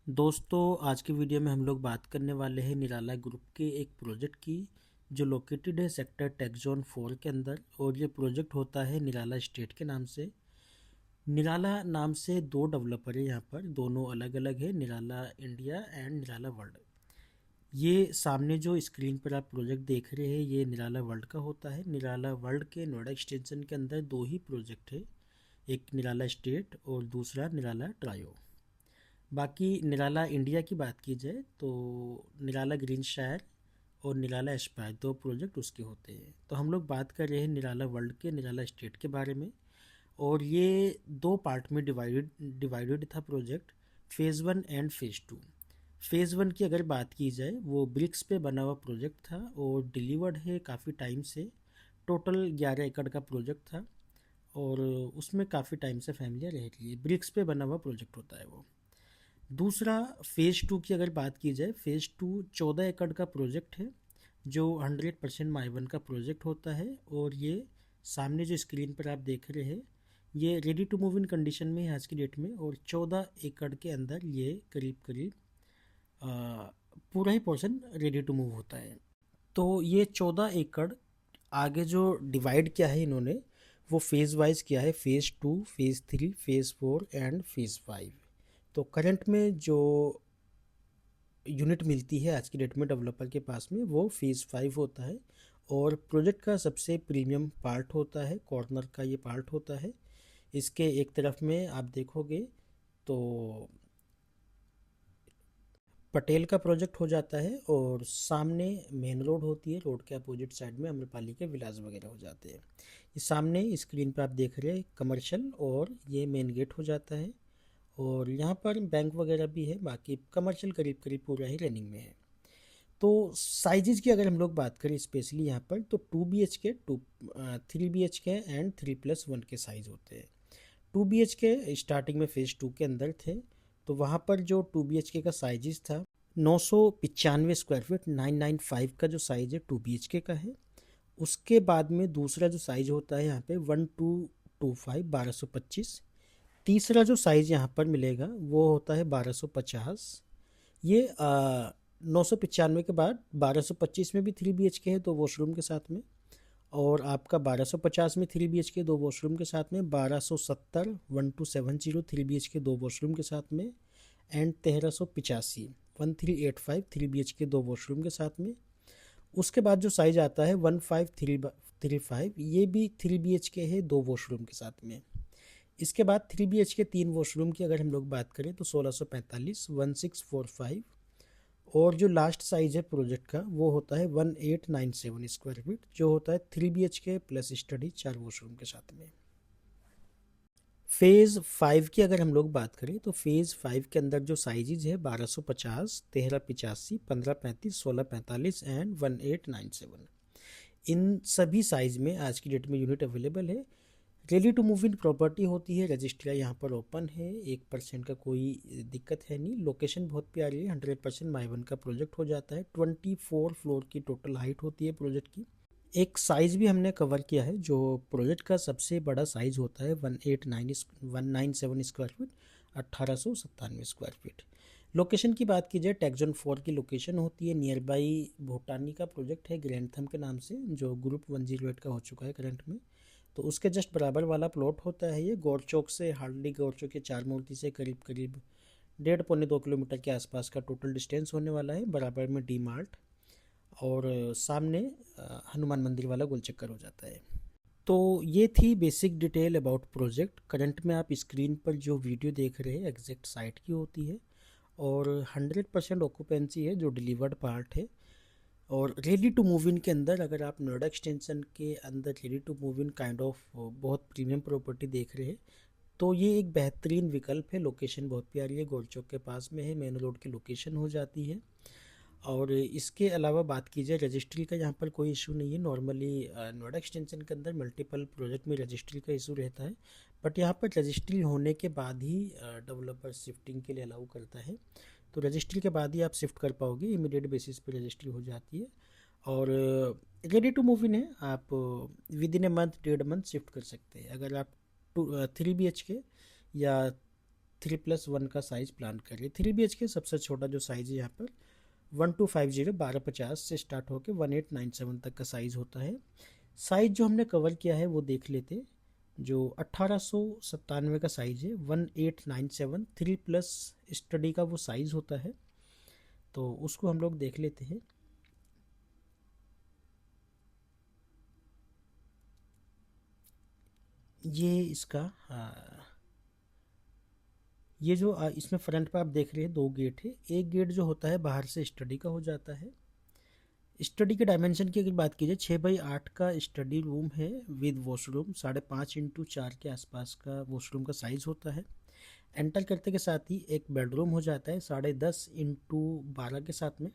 दोस्तों आज की वीडियो में हम लोग बात करने वाले हैं निराला ग्रुप के एक प्रोजेक्ट की जो लोकेटेड है सेक्टर टेक जोन 4 के अंदर। और ये प्रोजेक्ट होता है निराला स्टेट के नाम से। निराला नाम से दो डेवलपर है यहाँ पर, दोनों अलग अलग है, निराला इंडिया एंड निराला वर्ल्ड। ये सामने जो स्क्रीन पर आप प्रोजेक्ट देख रहे हैं ये निराला वर्ल्ड का होता है। निराला वर्ल्ड के नोएडा एक्सटेंशन के अंदर दो ही प्रोजेक्ट है, एक निराला स्टेट और दूसरा निराला ट्रायो। बाकी निराला इंडिया की बात की जाए तो निराला ग्रीन शायर और निराला एस्पायर दो प्रोजेक्ट उसके होते हैं। तो हम लोग बात कर रहे हैं निराला वर्ल्ड के निराला स्टेट के बारे में। और ये दो पार्ट में डिवाइडेड था project, phase 1 and phase 2। Phase 1 की अगर बात की जाए वो ब्रिक्स पे बना हुआ प्रोजेक्ट था और डिलीवर्ड है काफ़ी टाइम से। टोटल 11 एकड़ का प्रोजेक्ट था और उसमें काफ़ी टाइम से फैमिलियाँ रह रही है। ब्रिक्स पे बना हुआ प्रोजेक्ट होता है वो। दूसरा फ़ेज़ 2 की अगर बात की जाए, फ़ेज़ 2 14 एकड़ का प्रोजेक्ट है जो 100% माइवन का प्रोजेक्ट होता है। और ये सामने जो स्क्रीन पर आप देख रहे हैं ये ready to move in condition में है आज की डेट में। और 14 एकड़ के अंदर ये करीब करीब पूरा ही पोर्शन रेडी टू मूव होता है। तो ये 14 एकड़ आगे जो डिवाइड किया है इन्होंने वो फेज़ वाइज किया है, phase 2, phase 3, phase 4 and phase 5। तो करंट में जो यूनिट मिलती है आज की डेट में डेवलपर के पास में वो फ़ेज़ 5 होता है। और प्रोजेक्ट का सबसे प्रीमियम पार्ट होता है, कॉर्नर का ये पार्ट होता है। इसके एक तरफ में आप देखोगे तो पटेल का प्रोजेक्ट हो जाता है और सामने मेन रोड होती है, रोड के अपोजिट साइड में अम्रपाली के विलास वगैरह हो जाते हैं। ये सामने स्क्रीन पर आप देख रहे हैं कमर्शियल और ये मेन गेट हो जाता है। और यहाँ पर बैंक वगैरह भी है, बाकी कमर्शियल करीब करीब पूरा ही रनिंग में है। तो साइजेज़ की अगर हम लोग बात करें स्पेशली यहाँ पर तो 2 BHK, 3 BHK एंड 3+1 के साइज़ होते हैं। 2 BHK स्टार्टिंग में फ़ेज़ 2 के अंदर थे तो वहाँ पर जो 2 BHK का साइजेस था 995 स्क्वायर फीट 995 का जो साइज़ है 2 BHK का है। उसके बाद में दूसरा जो साइज़ होता है यहाँ पे 1225 तीसरा जो साइज़ यहाँ पर मिलेगा वो होता है 1250। ये 995 के बाद 1225 में भी 3 BHK है, 2 वॉशरूम के साथ में। और आपका 1250 में 3 BHK 2 वॉशरूम के साथ में, 1270 1270 3 BHK 2 वॉशरूम के साथ में एंड 1385 1385 3 BHK 2 वॉशरूम के साथ में। उसके बाद जो साइज आता है 1535 ये भी 3 BHK है 2 वॉशरूम के साथ में। इसके बाद 3 BHK 3 वॉशरूम की अगर हम लोग बात करें तो 1645 1645। और जो लास्ट साइज है प्रोजेक्ट का वो होता है 1897 स्क्वायर फीट जो होता है 3 BHK प्लस स्टडी 4 वॉशरूम के साथ में। फ़ेज़ 5 की अगर हम लोग बात करें तो फ़ेज़ 5 के अंदर जो साइजेज है 1250 1385 1535 1645 एंड 1897। इन सभी साइज़ में आज की डेट में यूनिट अवेलेबल है। Ready to move in property होती है, रजिस्ट्रिया यहाँ पर ओपन है, 1% का कोई दिक्कत है नहीं। लोकेशन बहुत प्यारी है, 100% माइवन का प्रोजेक्ट हो जाता है। 24 फ्लोर की टोटल हाइट होती है प्रोजेक्ट की। एक साइज़ भी हमने कवर किया है, जो प्रोजेक्ट का सबसे बड़ा साइज़ होता है 197 square feet 1897 square feet. Location की बात की जाए टेक्जोन 4 की लोकेशन होती है, नियर बाई भूटानी का प्रोजेक्ट है ग्रैंडथम के नाम से जो ग्रुप 108 का हो चुका है करंट में। तो उसके जस्ट बराबर वाला प्लॉट होता है ये। गौर चौक से हार्डली गौर चौक के 4 मूर्ति से करीब करीब 1.5 पौने 2 किलोमीटर के आसपास का टोटल डिस्टेंस होने वाला है। बराबर में डी मार्ट और सामने हनुमान मंदिर वाला गोल चक्कर हो जाता है। तो ये थी basic detail about project. Current में आप स्क्रीन पर जो वीडियो देख रहे हैं एग्जैक्ट साइट की होती है और 100% ऑक्यूपेंसी है जो डिलीवर्ड पार्ट है। और रेडी टू मूव इन के अंदर अगर आप नोएडा एक्सटेंशन के अंदर ready to move in kind of बहुत प्रीमियम प्रॉपर्टी देख रहे हैं तो ये एक बेहतरीन विकल्प है। लोकेशन बहुत प्यारी है, गोल चौक के पास में है, मेन रोड की लोकेशन हो जाती है। और इसके अलावा बात की जाए रजिस्ट्री का यहाँ पर कोई इशू नहीं है। नॉर्मली नोएडा एक्सटेंशन के अंदर मल्टीपल प्रोजेक्ट में रजिस्ट्री का इशू रहता है, बट यहाँ पर रजिस्ट्री होने के बाद ही डेवलपर शिफ्टिंग के लिए अलाउ करता है। तो रजिस्ट्री के बाद ही आप शिफ्ट कर पाओगे, इमीडिएट बेसिस पे रजिस्ट्री हो जाती है। और रेडी टू मूव इन है, आप with in a month 1.5 month shift कर सकते हैं। अगर आप 3 BHK या 3+1 का साइज़ प्लान करिए। 3 BHK सबसे छोटा जो साइज़ है यहाँ पर 1250 1250 से स्टार्ट होकर 1897 तक का साइज़ होता है। साइज़ जो हमने कवर किया है वो देख लेते। जो 1897 का साइज़ है 1897 3+ स्टडी का वो साइज़ होता है, तो उसको हम लोग देख लेते हैं। ये इसका ये जो इसमें फ्रंट पर आप देख रहे हैं 2 गेट है। एक गेट जो होता है बाहर से स्टडी का हो जाता है। स्टडी के डायमेंशन की अगर बात की जाए 6x8 का स्टडी रूम है विद वॉशरूम। 5.5x4 के आसपास का वॉशरूम का साइज़ होता है। एंटर करते के साथ ही एक बेडरूम हो जाता है 10.5x12 के साथ में।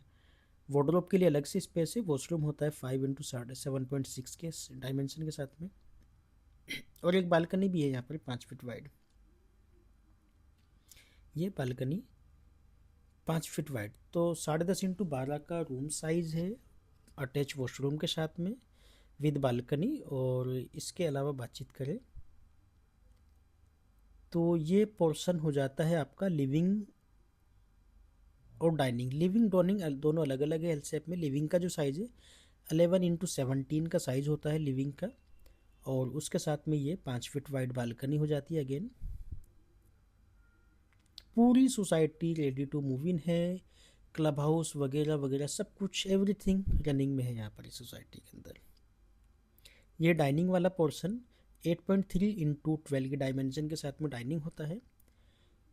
वार्डरोब के लिए अलग से स्पेस है। वॉशरूम होता है 5x7.6 के डायमेंशन के साथ में। और एक बालकनी भी है यहाँ पर 5 फीट वाइड। ये बालकनी 5 फीट वाइड, तो 10.5x12 का रूम साइज़ है अटैच वॉशरूम के साथ में विद बालकनी। और इसके अलावा बातचीत करें तो ये पोर्शन हो जाता है आपका लिविंग और डाइनिंग। लिविंग डाइनिंग दोनों अलग अलग है एल शेप में। लिविंग का जो साइज़ है 11x17 का साइज़ होता है लिविंग का, और उसके साथ में ये 5 फीट वाइड बालकनी हो जाती है। अगेन पूरी society ready to move in है। क्लब हाउस वगैरह वगैरह सब कुछ एवरीथिंग रनिंग में है यहाँ पर इस सोसाइटी के अंदर। ये डाइनिंग वाला पोर्शन 8.3x12 के डायमेंशन के साथ में डाइनिंग होता है।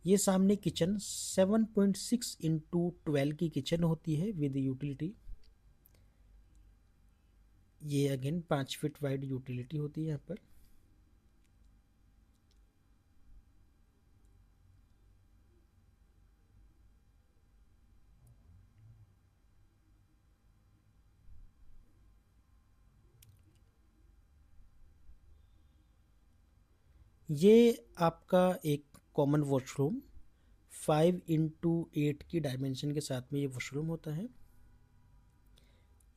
ये सामने किचन 7.6x12 की किचन होती है विद यूटिलिटी। ये अगेन 5 फीट वाइड यूटिलिटी होती है यहाँ पर। ये आपका एक कॉमन वॉशरूम 5x8 की डायमेंशन के साथ में ये वॉशरूम होता है।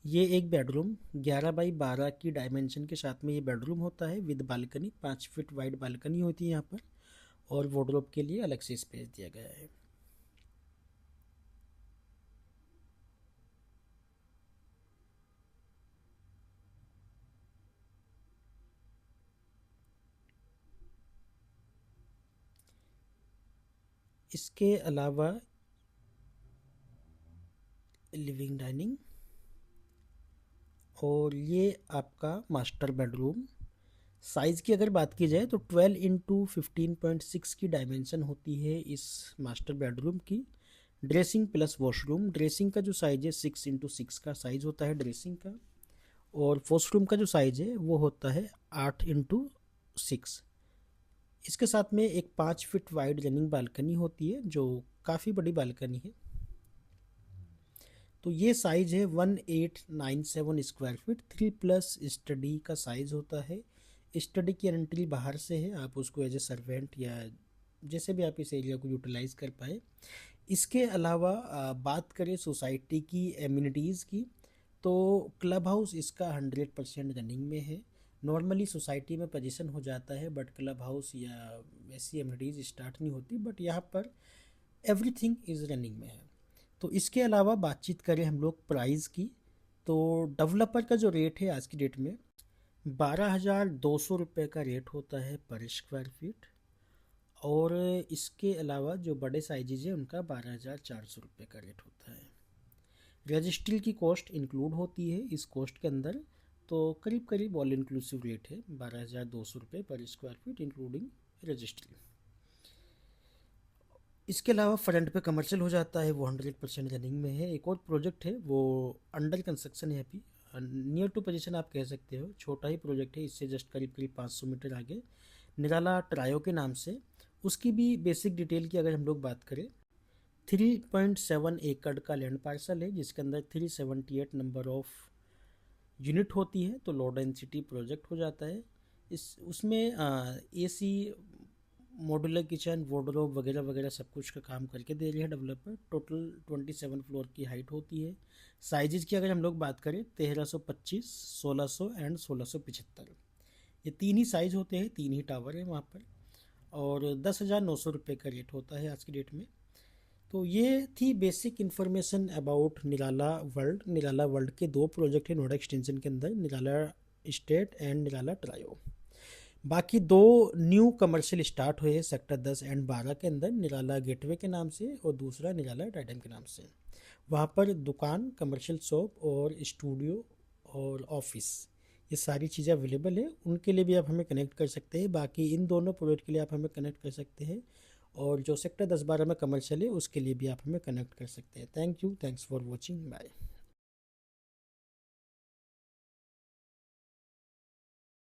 ये एक बेडरूम 11x12 की डायमेंशन के साथ में ये बेडरूम होता है with balcony. 5 feet wide balcony होती है यहाँ पर, और वार्डरोब के लिए अलग से स्पेस दिया गया है। इसके अलावा लिविंग डाइनिंग, और ये आपका मास्टर बेडरूम। साइज़ की अगर बात की जाए तो 12x15.6 की डायमेंशन होती है इस मास्टर बेडरूम की। Dressing plus washroom. ड्रेसिंग का जो साइज़ है 6x6 का साइज़ होता है ड्रेसिंग का, और वॉशरूम का जो साइज़ है वो होता है 8x6। इसके साथ में एक 5 फीट वाइड रनिंग बालकनी होती है जो काफ़ी बड़ी बालकनी है। तो ये साइज़ है 1897 स्क्वायर फीट। 3+ स्टडी का साइज़ होता है। स्टडी की एंट्री बाहर से है, आप उसको एज ए सर्वेंट या जैसे भी आप इस एरिया को यूटिलाइज़ कर पाए। इसके अलावा बात करें सोसाइटी की एमिनिटीज़ की, तो क्लब हाउस इसका 100% रनिंग में है। नॉर्मली सोसाइटी में पोजीशन हो जाता है बट क्लब हाउस या ऐसी एमिनिटीज़ स्टार्ट नहीं होती, बट यहाँ पर एवरीथिंग इज़ रनिंग में है। तो इसके अलावा बातचीत करें हम लोग प्राइस की, तो डेवलपर का जो रेट है आज की डेट में 12,200 रुपये का रेट होता है पर स्क्वायर फीट। और इसके अलावा जो बड़े साइजेज है उनका 12,400 रुपये का रेट होता है। रजिस्ट्री की कॉस्ट इंक्लूड होती है इस कॉस्ट के अंदर, तो करीब करीब ऑल इंक्लूसिव रेट है 12,200 रुपये पर स्क्वायर फीट इंक्लूडिंग रजिस्ट्री। इसके अलावा फ्रंट पे कमर्शियल हो जाता है, वो 100% रनिंग में है। एक और प्रोजेक्ट है वो अंडर कंस्ट्रक्शन है अभी, नियर टू पोजीशन आप कह सकते हो। छोटा ही प्रोजेक्ट है, इससे जस्ट करीब करीब 500 मीटर आगे, निराला ट्रायो के नाम से। उसकी भी बेसिक डिटेल की अगर हम लोग बात करें, 3.7 एकड़ का लैंड पार्सल है जिसके अंदर 378 नंबर ऑफ यूनिट होती है, तो लो डेंसिटी प्रोजेक्ट हो जाता है। इस उसमें AC मॉड्यूलर किचन वार्डरोब वगैरह वगैरह सब कुछ का काम करके दे रही है डेवलपर। टोटल 27 फ्लोर की हाइट होती है। साइजेज की अगर हम लोग बात करें 1325, 1600 एंड 1675, ये 3 ही साइज़ होते हैं, 3 ही टावर है वहाँ पर। और 10,900 रुपये का रेट होता है आज की डेट में। तो ये थी basic information about Nirala world. Nirala world के 2 प्रोजेक्ट हैं नोएडा एक्सटेंशन के अंदर, निराला स्टेट एंड निराला ट्रायो। बाकी 2 न्यू कमर्शियल स्टार्ट हुए सेक्टर 10 एंड 12 के अंदर, निराला गेटवे के नाम से और दूसरा निराला डायडम के नाम से। वहाँ पर दुकान, कमर्शियल शॉप और स्टूडियो और ऑफिस, ये सारी चीज़ें अवेलेबल है। उनके लिए भी आप हमें कनेक्ट कर सकते हैं। बाकी इन दोनों प्रोजेक्ट के लिए आप हमें कनेक्ट कर सकते हैं, और जो सेक्टर 10-12 में कमर्शियल है उसके लिए भी आप हमें कनेक्ट कर सकते हैं। Thank you, thanks for watching, bye.